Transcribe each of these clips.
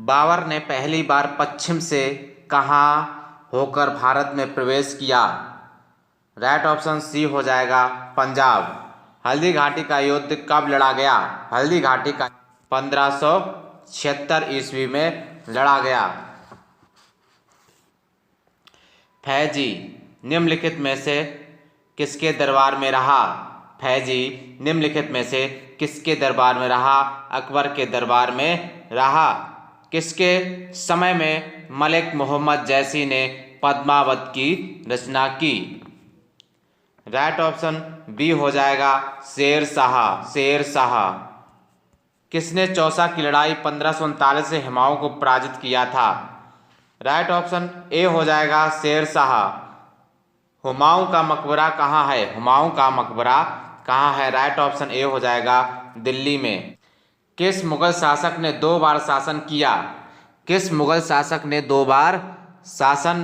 बाबर ने पहली बार पश्चिम से कहाँ होकर भारत में प्रवेश किया? राइट ऑप्शन सी हो जाएगा पंजाब। हल्दी घाटी का युद्ध कब लड़ा गया? हल्दी घाटी का 1576 ईस्वी में लड़ा गया। फैजी निम्नलिखित में से किसके दरबार में रहा? फैजी निम्नलिखित में से किसके दरबार में रहा? अकबर के दरबार में रहा। किसके समय में मलिक मोहम्मद जैसी ने पद्मावत की रचना की? राइट ऑप्शन बी हो जाएगा शेर शाह। शेर शाह। किसने चौसा की लड़ाई 1539 से हुमायूं को पराजित किया था? राइट ऑप्शन ए हो जाएगा शेर शाह। हुमायूं का मकबरा कहाँ है? हुमायूं का मकबरा कहाँ है? राइट ऑप्शन ए हो जाएगा दिल्ली में। किस मुगल शासक ने 2 बार शासन किया? किस मुगल शासक ने 2 बार शासन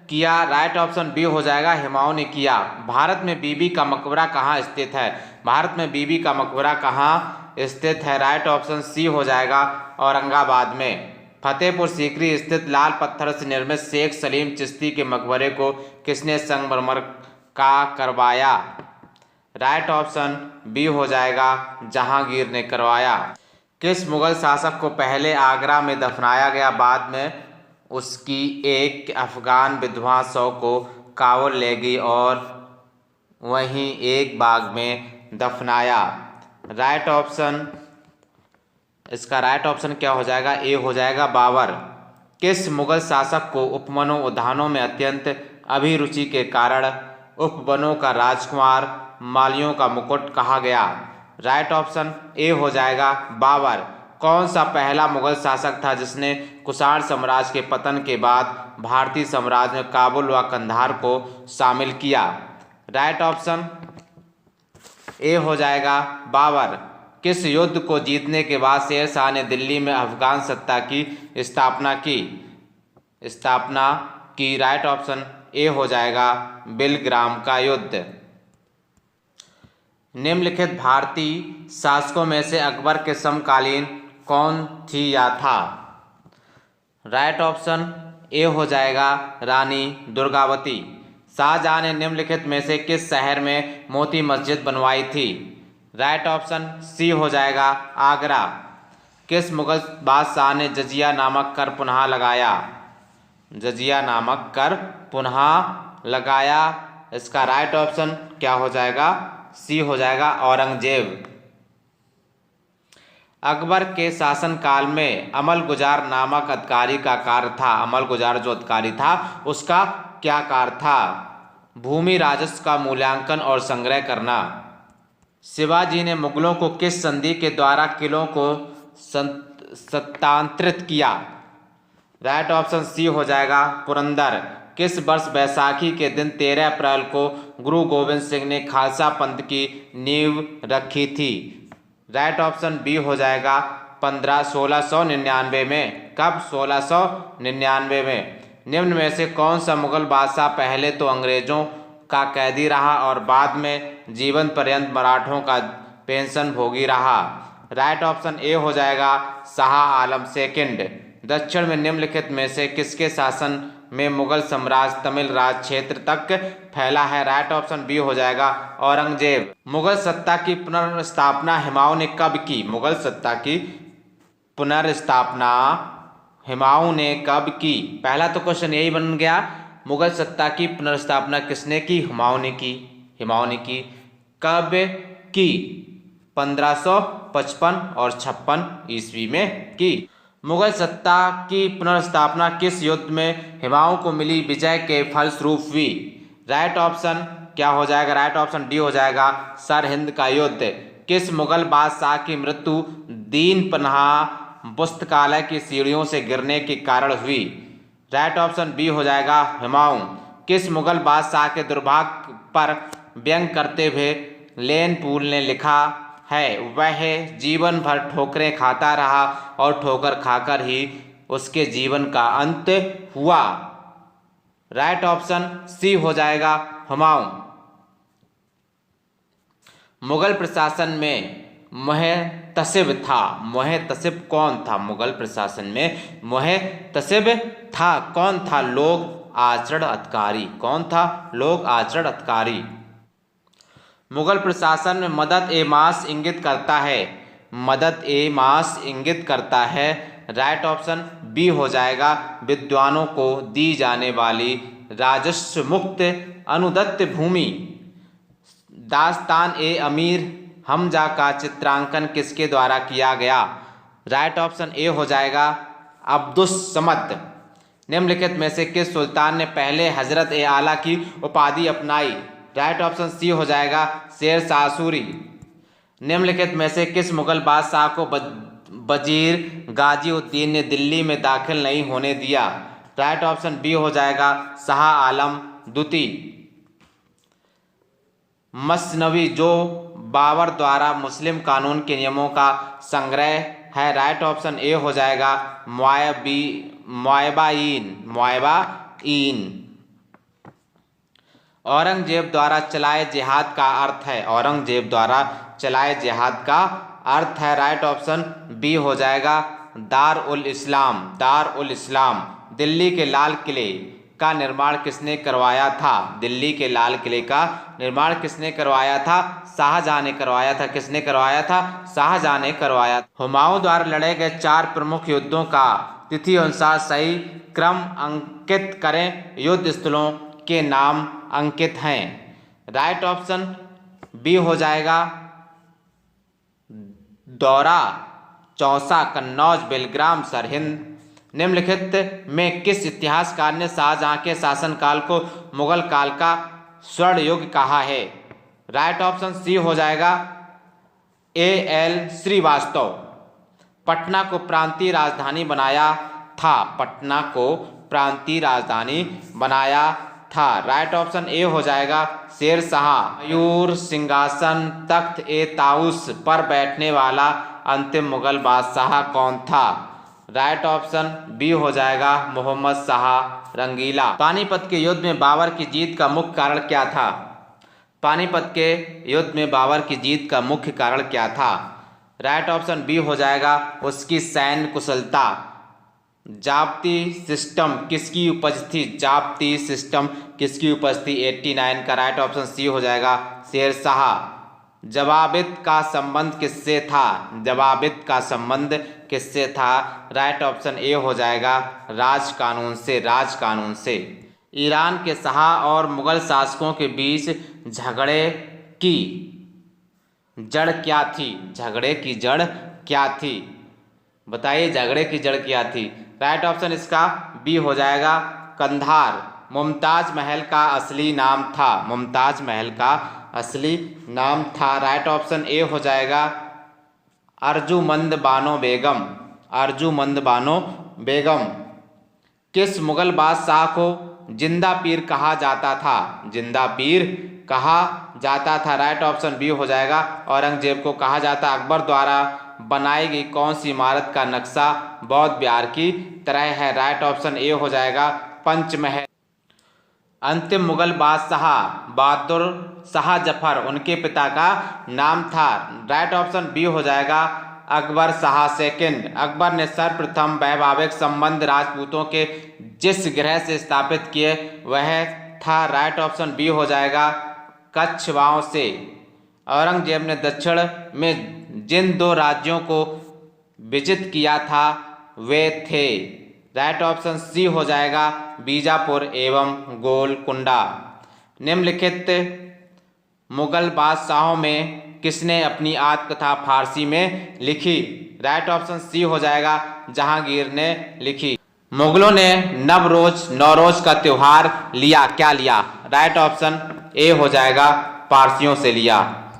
किया? राइट ऑप्शन बी हो जाएगा हुमायूं ने किया। भारत में बीबी का मकबरा कहाँ स्थित है? भारत में बीबी का मकबरा कहाँ स्थित है? राइट ऑप्शन सी हो जाएगा औरंगाबाद में। फतेहपुर सीकरी स्थित लाल पत्थर से निर्मित शेख सलीम चिश्ती के मकबरे को किसने संगमरमर का करवाया? राइट ऑप्शन बी हो जाएगा जहांगीर ने करवाया। किस मुगल शासक को पहले आगरा में दफनाया गया, बाद में उसकी एक अफगान विधवा शव को काबुल ले गई और वहीं एक बाग में दफनाया? राइट ऑप्शन इसका राइट ऑप्शन क्या हो जाएगा? ए हो जाएगा बाबर। किस मुगल शासक को उपवनों उद्यानों में अत्यंत अभिरुचि के कारण उपवनों का राजकुमार, मालियों का मुकुट कहा गया? राइट ऑप्शन ए हो जाएगा बाबर। कौन सा पहला मुगल शासक था जिसने कुषाण साम्राज्य के पतन के बाद भारतीय साम्राज्य में काबुल व कंधार को शामिल किया? राइट ऑप्शन ए हो जाएगा बाबर। किस युद्ध को जीतने के बाद शेर शाह ने दिल्ली में अफगान सत्ता की स्थापना की? राइट ऑप्शन ए हो जाएगा बिलग्राम का युद्ध। निम्नलिखित भारतीय शासकों में से अकबर के समकालीन कौन थी या था? राइट ऑप्शन ए हो जाएगा रानी दुर्गावती। शाहजहां ने निम्नलिखित में से किस शहर में मोती मस्जिद बनवाई थी? राइट ऑप्शन सी हो जाएगा आगरा। किस मुगल बादशाह ने जजिया नामक कर पुनः लगाया? जजिया नामक कर पुनः लगाया। इसका राइट ऑप्शन क्या हो जाएगा? सी हो जाएगा औरंगजेब। अकबर के शासनकाल में अमल गुजार नामक अधिकारी का कार्य था। अमल गुजार जो अधिकारी था उसका क्या कार्य था? भूमि राजस्व का मूल्यांकन और संग्रह करना। शिवाजी ने मुगलों को किस संधि के द्वारा किलों को सत्तांतरित किया? राइट ऑप्शन सी हो जाएगा पुरंदर। किस वर्ष बैसाखी के दिन 13 अप्रैल को गुरु गोविंद सिंह ने खालसा पंथ की नींव रखी थी? राइट ऑप्शन बी हो जाएगा 1699 में। कब? 1699 में। निम्न में से कौन सा मुगल बादशाह पहले तो अंग्रेजों का कैदी रहा और बाद में जीवन पर्यंत मराठों का पेंशन भोगी रहा? राइट ऑप्शन ए हो जाएगा शाह आलम सेकंड। दक्षिण में निम्नलिखित में से किसके शासन में मुगल साम्राज्य तमिल राज क्षेत्र तक फैला है? राइट ऑप्शन बी हो जाएगा औरंगजेब। मुगल सत्ता की पुनर्स्थापना हुमायूं ने कब की? मुगल सत्ता की पुनर्स्थापना हुमायूं ने कब की? पहला तो क्वेश्चन यही बन गया, मुगल सत्ता की पुनर्स्थापना किसने की? हुमायूं ने की। हुमायूं ने की। कब की? 1555 और 56 ईस्वी में की। मुगल सत्ता की पुनर्स्थापना किस युद्ध में हुमायूं को मिली विजय के फलस्वरूप हुई? राइट ऑप्शन क्या हो जाएगा? राइट ऑप्शन डी हो जाएगा सरहिंद का युद्ध। किस मुगल बादशाह की मृत्यु दीन पनाह पुस्तकालय की सीढ़ियों से गिरने के कारण हुई? राइट ऑप्शन बी हो जाएगा हुमायूं। किस मुगल बादशाह के दुर्भाग्य पर व्यंग करते हुए लेन पूल ने लिखा है वह जीवन भर ठोकरें खाता रहा और ठोकर खाकर ही उसके जीवन का अंत हुआ? राइट ऑप्शन सी हो जाएगा हुमायूं। मुगल प्रशासन में मुहतसिब था। मुहतसिब कौन था? मुगल प्रशासन में मुहतसिब था कौन था? लोक आचरण अधिकारी। कौन था? लोक आचरण अधिकारी। मुगल प्रशासन में मदद ए मास इंगित करता है। मदद ए मास इंगित करता है। राइट ऑप्शन बी हो जाएगा, विद्वानों को दी जाने वाली राजस्व मुक्त अनुदत्त भूमि। दास्तान ए अमीर हमजा का चित्रांकन किसके द्वारा किया गया? राइट ऑप्शन ए हो जाएगा, अब्दुस समद। निम्नलिखित में से किस सुल्तान ने पहले हजरत ए आला की उपाधि अपनाई? राइट ऑप्शन सी हो जाएगा, शेर शाह सूरी। निम्नलिखित में से किस मुगल बादशाह को वजीर गाजी उद्दीन ने दिल्ली में दाखिल नहीं होने दिया? राइट ऑप्शन बी हो जाएगा, शाह आलम द्वितीय। मसनवी जो बाबर द्वारा मुस्लिम कानून के नियमों का संग्रह है? राइट ऑप्शन ए हो जाएगा, मुआयबाइन। औरंगजेब द्वारा चलाए जिहाद का अर्थ है? औरंगजेब द्वारा चलाए जिहाद का अर्थ है, राइट ऑप्शन बी हो जाएगा, दार उल इस्लाम। दिल्ली के लाल किले का निर्माण किसने करवाया था? दिल्ली के लाल किले का निर्माण किसने करवाया था? शाहजहां ने करवाया था। किसने करवाया था? शाहजहां ने करवाया। हुमायूं द्वारा लड़े गए 4 प्रमुख युद्धों का तिथि अनुसार सही क्रम अंकित करें। युद्ध स्थलों के नाम अंकित हैं। राइट ऑप्शन बी हो जाएगा, दौरा, चौसा, कन्नौज, बेलग्राम, सरहिंद। निम्नलिखित में किस इतिहासकार ने शाहजहां के शासनकाल को मुगल काल का स्वर्ण युग कहा है? राइट ऑप्शन सी हो जाएगा, A.L. श्रीवास्तव। पटना को प्रांतीय राजधानी बनाया था। पटना को प्रांतीय राजधानी बनाया था। राइट ऑप्शन ए हो जाएगा, शेर शाह। मयूर सिंहासन तख्त ए ताउस पर बैठने वाला अंतिम मुगल बादशाह कौन था? राइट ऑप्शन बी हो जाएगा, मोहम्मद शाह रंगीला। पानीपत के युद्ध में बाबर की जीत का मुख्य कारण क्या था? पानीपत के युद्ध में बाबर की जीत का मुख्य कारण क्या था? राइट ऑप्शन बी हो जाएगा, उसकी सैन्य कुशलता। जाब्ती सिस्टम किसकी उपज थी? जाब्ती सिस्टम किसकी उपज थी? 89 का राइट ऑप्शन सी हो जाएगा, शेर शाह। जवाबित का संबंध किससे था? जवाबित का संबंध किससे था? राइट ऑप्शन ए हो जाएगा, राज कानून से। ईरान के शाह और मुगल शासकों के बीच झगड़े की जड़ क्या थी? झगड़े की जड़ क्या थी? बताइए, झगड़े की जड़ क्या थी? राइट ऑप्शन इसका बी हो जाएगा, कंधार। मुमताज महल का असली नाम था। मुमताज महल का असली नाम था। राइट ऑप्शन ए हो जाएगा, अर्जुमंद बानो बेगम। अर्जुमंद बानो बेगम। किस मुगल बादशाह को जिंदा पीर कहा जाता था? जिंदा पीर कहा जाता था। राइट ऑप्शन बी हो जाएगा, औरंगजेब को कहा जाता। अकबर द्वारा बनाई गई कौन सी इमारत का नक्शा बौद्ध विहार की तरह है? राइट ऑप्शन ए हो जाएगा, पंचमहल। अंतिम मुगल बादशाह बहादुर शाह जफर, उनके पिता का नाम था। राइट ऑप्शन बी हो जाएगा, अकबर शाह सेकंड। अकबर ने सर्वप्रथम वैवाहिक संबंध राजपूतों के जिस ग्रह से स्थापित किए वह था। राइट ऑप्शन बी हो जाएगा, कच्छवाओं से। औरंगजेब ने दक्षिण में जिन 2 राज्यों को विजित किया था वे थे? राइट ऑप्शन सी हो जाएगा, बीजापुर एवं गोलकुंडा। निम्नलिखित मुगल बादशाहों में किसने अपनी आत्मकथा फारसी में लिखी? राइट ऑप्शन सी हो जाएगा, जहांगीर ने लिखी। मुगलों ने नवरोज का त्योहार लिया, क्या लिया? राइट ऑप्शन ए हो जाएगा, पारसियों से लिया।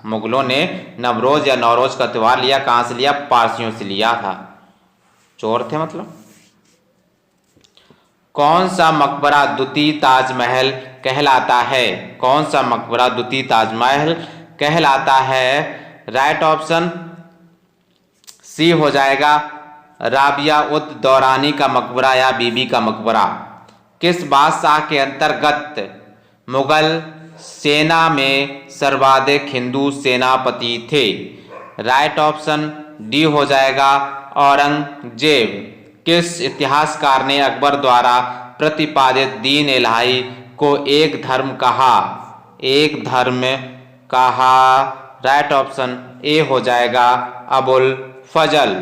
मुगलों ने नवरोज या नौरोज का त्योहार लिया, कहाँ से लिया? पारसियों से लिया था। चोर थे मतलब। कौन सा मकबरा द्वितीय ताजमहल कहलाता है? कौन सा मकबरा द्वितीय ताजमहल कहलाता है? राइट ऑप्शन सी हो जाएगा, राबिया उद दौरानी का मकबरा या बीबी का मकबरा। किस बादशाह के अंतर्गत मुगल सेना में सर्वाधिक हिंदू सेनापति थे? राइट ऑप्शन डी हो जाएगा औरंगजेब। किस इतिहासकार ने अकबर द्वारा प्रतिपादित दीन इलाही को एक धर्म कहा? एक धर्म कहा। राइट ऑप्शन ए हो जाएगा अबुल फजल।